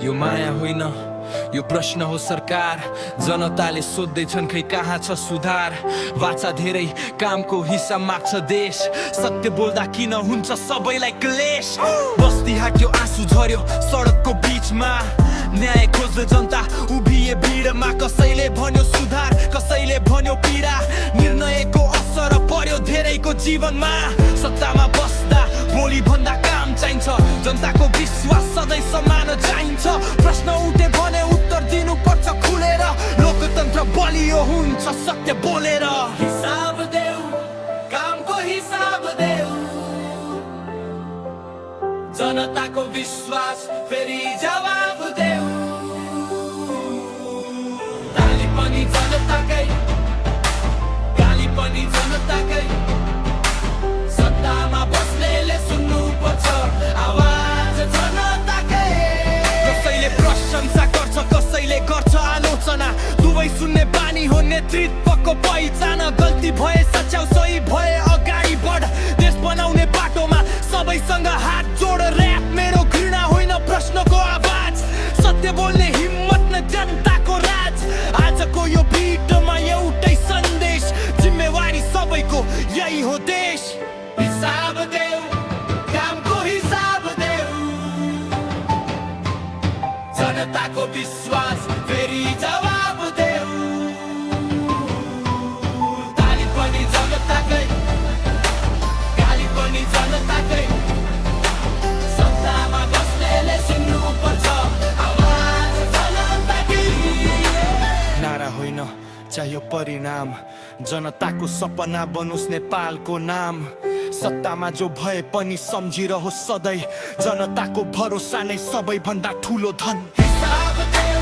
यो माया होइन, यो प्रश्न हो सरकार। जनताले सोध्दैछन् खै कहाँ छ सुधार। वाचा धेरै, कामको हिस्सा माग्छ देश। सत्य बोल्दा किन हुन्छ सबैलाई क्लेश। बस्ती हाक्यो, आँसु झर्यो सडकको बीचमा। न्याय खोज्दै जनता उभिए भिडमा। कसैले भन्यो सुधार, कसैले भन्यो पीडा। निर्णयको असर पर्यो धेरैको जीवनमा। सत्तामा बस्दा बोली भन्दा काम चाहिन्छ। जनताको विश्वास सधैँ समान चाहिन्छ। प्रश्न उठे भने उत्तर दिनु पर्छ खुलेर। लोकतन्त्र बलियो हुन्छ सत्य बोलेर। हिसाब देऊ, कामको हिसाब देऊ। जनताको विश्वास फेरि जवाब देऊ। ताली पनि जनताकै, गाली पनि जनताकै। सत्तामा बस्नेले सुन्नु पर्छ आवाज जनताकै। कसैले प्रशंसा गर्छ, कसैले गर्छ आलोचना। दुवै सुन्ने बानी हो नेतृत्वको पहिचान। गल्ती भए सच्याउ, सही भए अगाडि बढ। देश बनाउने बाटोमा सबैसँग हात जोड। र्याप मेरो घृणा होइन, प्रश्नको आवाज। सत्य बोल्ने हिम्मत न जनताको राज। आजको यो भिडमा एउटै सन्देश, जिम्मेवारी सबैको यही हो देश। हिसाब देऊ, कामको हिसाब देऊ। जनताको विश्वास फेरि जवाब देऊ। ताली पनि जनताकै, गाली पनि जनताकै। सत्तामा बस्नेले सुन्नु पर्छ आवाज जनताकै। नारा होइन, चाहियो परिणाम। जनताको सपना बनोस् नेपालको नाम। सत्तामा जो भए पनि सम्झिरहोस् सधैँ। जनताको भरोसा नै सबैभन्दा ठुलो धन। हिसाब देऊ,